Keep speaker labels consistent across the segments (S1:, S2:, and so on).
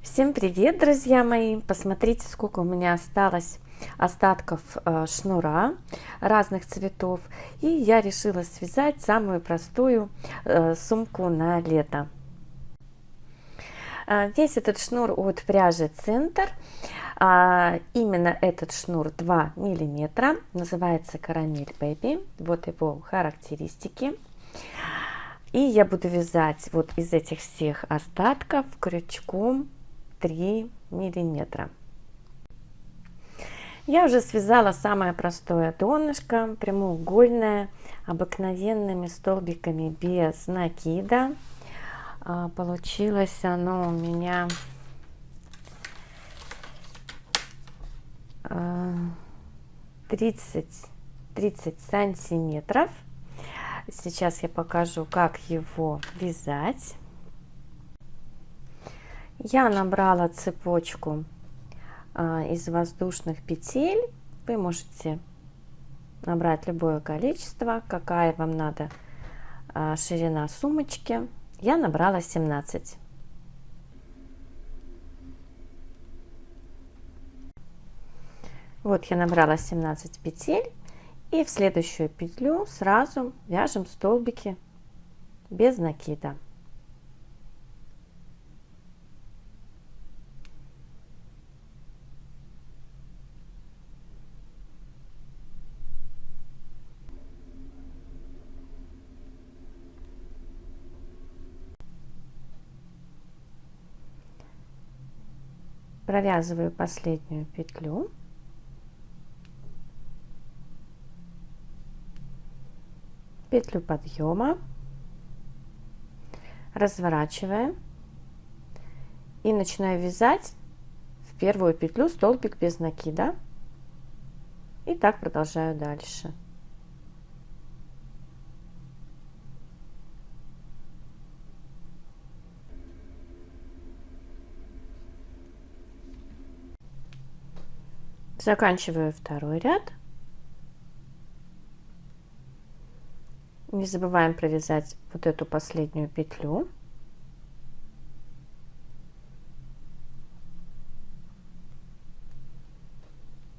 S1: Всем привет, друзья мои! Посмотрите, сколько у меня осталось остатков шнура разных цветов. И я решила связать самую простую сумку на лето. Весь этот шнур от пряжи Центр. Именно этот шнур 2 миллиметра. Называется Карамель Бэби. Вот его характеристики. И я буду вязать вот из этих всех остатков крючком 3 миллиметра. Я уже связала самое простое донышко, прямоугольное, обыкновенными столбиками без накида. Получилось оно у меня 30 сантиметров. Сейчас я покажу, как его вязать. Я набрала цепочку из воздушных петель. Вы можете набрать любое количество, какая вам надо ширина сумочки. Я набрала 17. Вот я набрала 17 петель, и в следующую петлю сразу вяжем столбики без накида. Провязываю последнюю петлю. Петлю подъема, разворачиваем и начинаю вязать в первую петлю столбик без накида. И так продолжаю дальше. Заканчиваю второй ряд. Не забываем провязать вот эту последнюю петлю.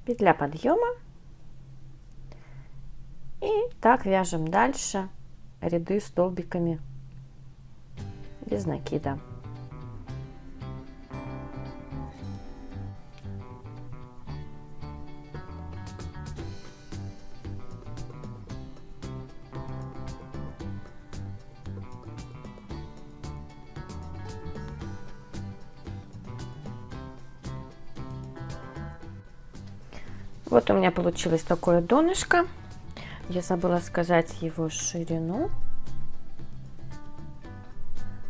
S1: Петля подъема. И так вяжем дальше ряды столбиками без накида. Вот у меня получилось такое донышко. Я забыла сказать его ширину.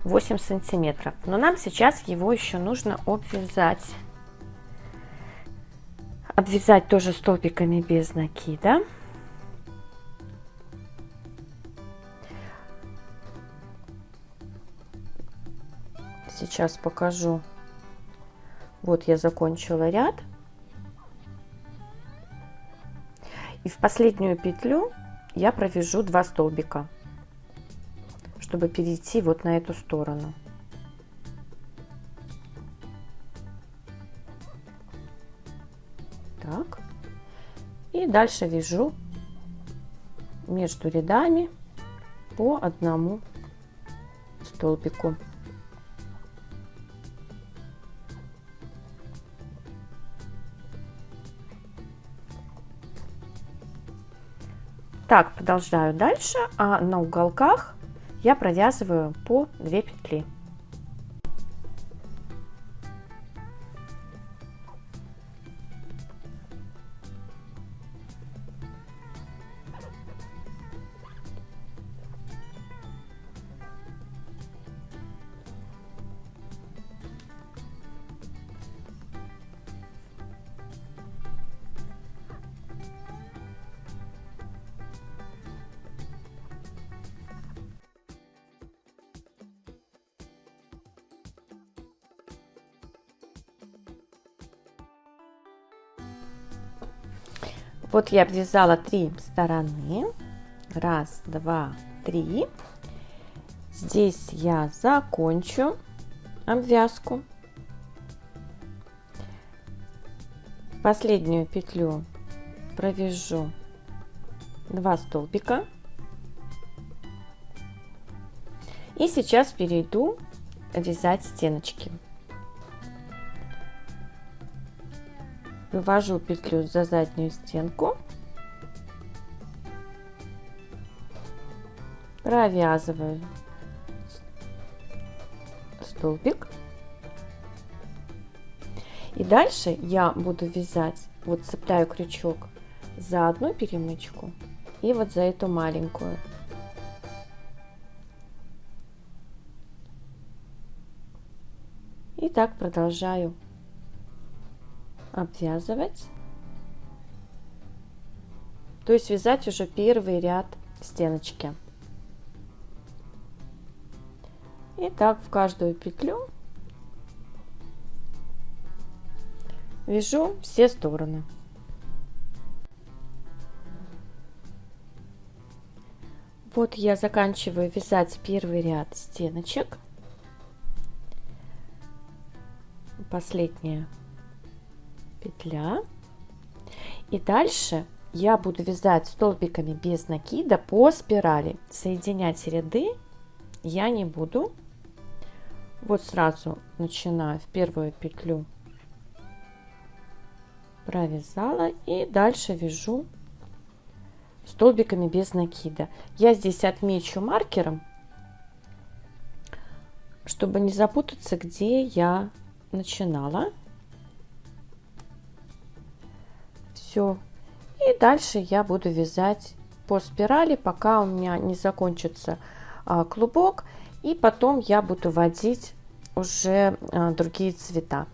S1: 8 сантиметров. Но нам сейчас его еще нужно обвязать. Обвязать тоже столбиками без накида. Сейчас покажу. Вот я закончила ряд. И в последнюю петлю я провяжу 2 столбика, чтобы перейти вот на эту сторону. Так. И дальше вяжу между рядами по одному столбику. Так, продолжаю дальше, а на уголках я провязываю по 2 петли. Вот я обвязала 3 стороны. Раз, два, три. Здесь я закончу обвязку. последнюю петлю провяжу 2 столбика. И сейчас перейду вязать стеночки. Вывожу петлю за заднюю стенку, провязываю столбик, и дальше я буду вязать, вот цепляю крючок за одну перемычку и вот за эту маленькую. И так продолжаю обвязывать, то есть вязать уже первый ряд стеночки. И так в каждую петлю вяжу все стороны. Вот я заканчиваю вязать первый ряд стеночек. Последняя петля. И дальше я буду вязать столбиками без накида по спирали. Соединять ряды я не буду. Вот сразу начинаю в первую петлю, провязала, и дальше вяжу столбиками без накида. Я здесь отмечу маркером, чтобы не запутаться, где я начинала. Все. И дальше я буду вязать по спирали, пока у меня не закончится клубок, и потом я буду вводить уже другие цвета.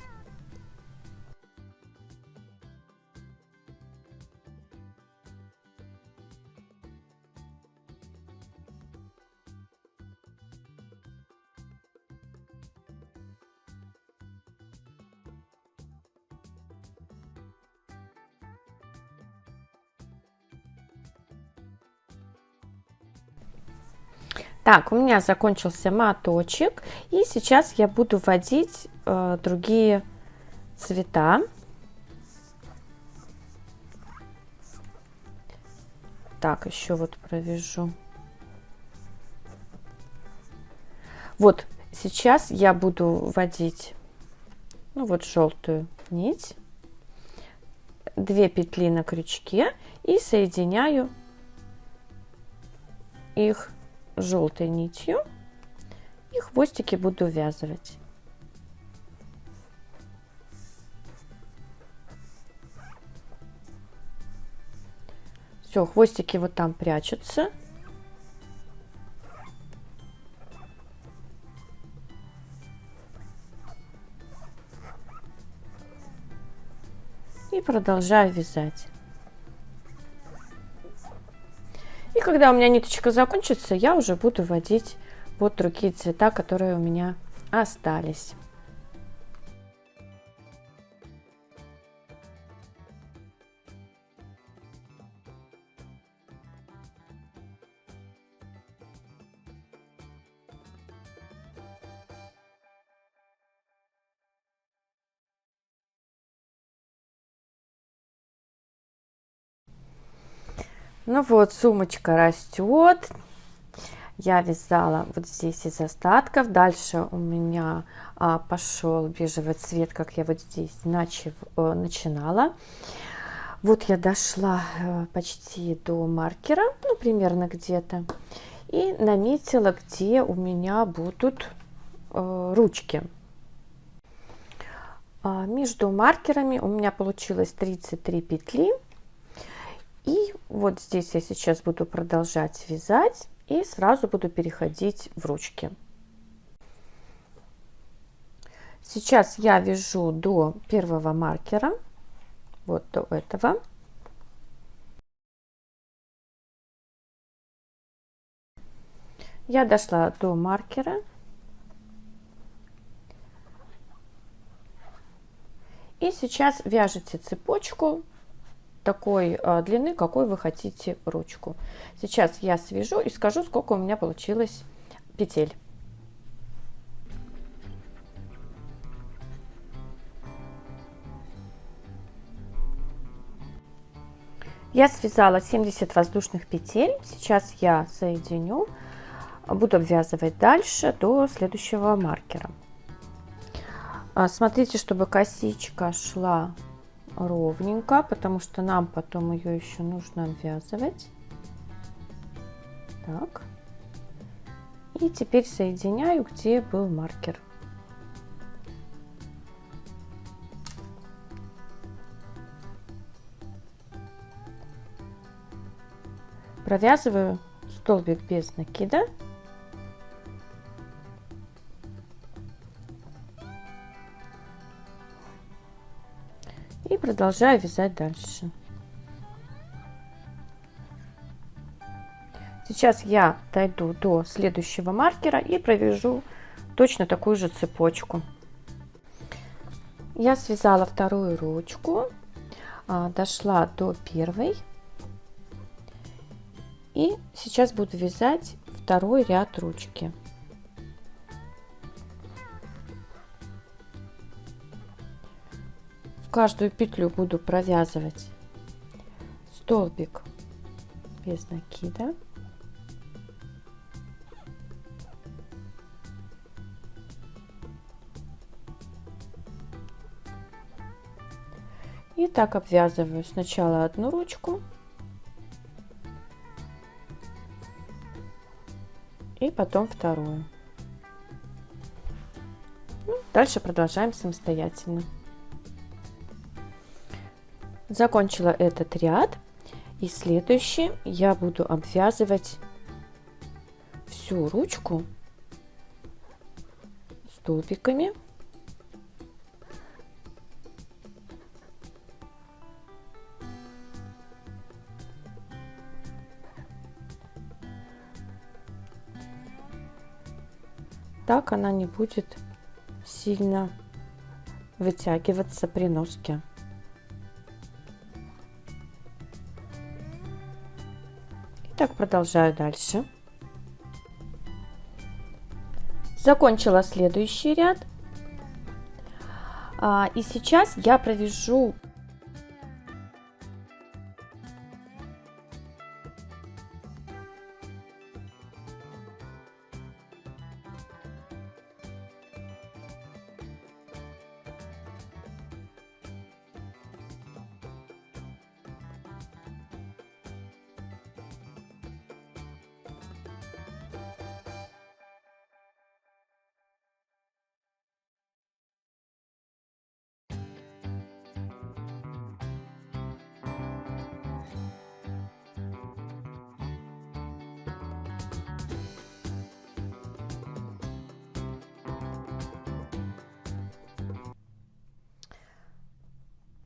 S1: Так, у меня закончился моточек, и сейчас я буду вводить другие цвета. Так, еще вот провяжу. Вот сейчас я буду вводить, ну вот, желтую нить, 2 петли на крючке, и соединяю их желтой нитью, и хвостики буду вязывать. Все, хвостики вот там прячутся. И продолжаю вязать. И когда у меня ниточка закончится, я уже буду вводить вот другие цвета, которые у меня остались. Ну вот, сумочка растет. Я вязала вот здесь из остатков. Дальше у меня пошел бежевый цвет, как я вот здесь начинала. Вот я дошла почти до маркера, ну, примерно где-то. И наметила, где у меня будут ручки. Между маркерами у меня получилось 33 петли. И вот здесь я сейчас буду продолжать вязать и сразу буду переходить в ручки. Сейчас я вяжу до первого маркера, вот до этого. Я дошла до маркера. И сейчас вяжете цепочку такой длины, какой вы хотите ручку. Сейчас я свяжу и скажу, сколько у меня получилось петель. Я связала 70 воздушных петель. Сейчас я соединю, буду обвязывать дальше до следующего маркера. Смотрите, чтобы косичка шла ровненько, потому что нам потом ее еще нужно обвязывать. Так. И теперь соединяю, где был маркер. Провязываю столбик без накида. И продолжаю вязать дальше. Сейчас я дойду до следующего маркера и провяжу точно такую же цепочку. Я связала вторую ручку, дошла до первой. И сейчас буду вязать второй ряд ручки. В каждую петлю буду провязывать столбик без накида. И так обвязываю сначала одну ручку и потом вторую. Дальше продолжаем самостоятельно. Закончила этот ряд, и следующий я буду обвязывать всю ручку столбиками. Так она не будет сильно вытягиваться при носке. И так продолжаю дальше. Закончила следующий ряд. И сейчас я провяжу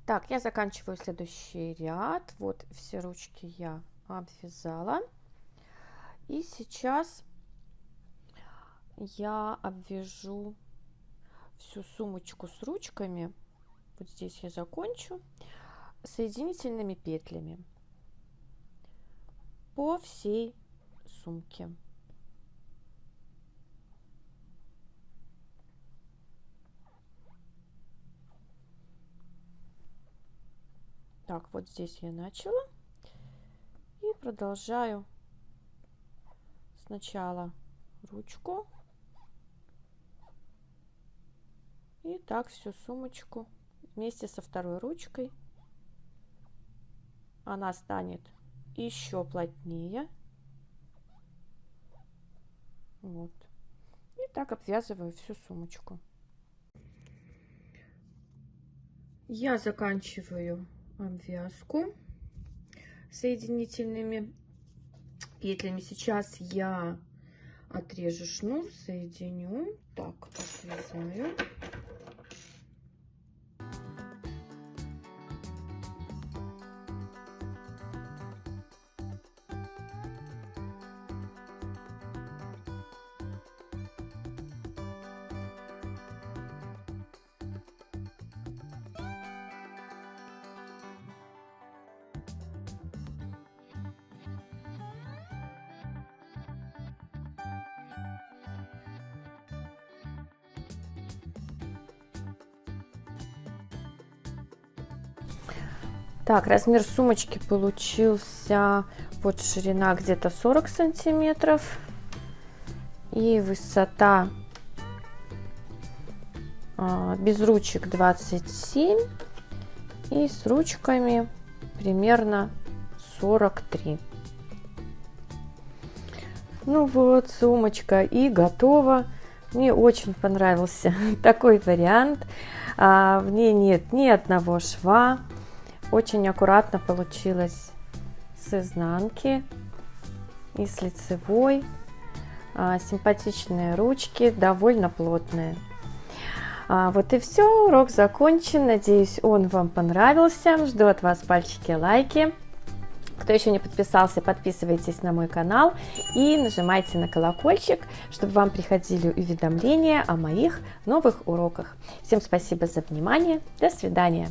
S1: Так, я заканчиваю следующий ряд. Вот все ручки я обвязала. И сейчас я обвяжу всю сумочку с ручками. Вот здесь я закончу соединительными петлями по всей сумке. Так, вот здесь я начала и продолжаю сначала ручку и так всю сумочку вместе со второй ручкой. Она станет еще плотнее. Вот. И так обвязываю всю сумочку. Я заканчиваю обвязку соединительными петлями. Сейчас я отрежу шнур, соединю. Так, отвязаю. Так, размер сумочки получился, вот ширина где-то 40 сантиметров и высота без ручек 27 и с ручками примерно 43. Ну вот, сумочка и готова. Мне очень понравился такой вариант. В ней нет ни одного шва. Очень аккуратно получилось с изнанки и с лицевой. Симпатичные ручки, довольно плотные. Вот и все, урок закончен. Надеюсь, он вам понравился. Жду от вас пальчики, лайки. Кто еще не подписался, подписывайтесь на мой канал и нажимайте на колокольчик, чтобы вам приходили уведомления о моих новых уроках. Всем спасибо за внимание. До свидания.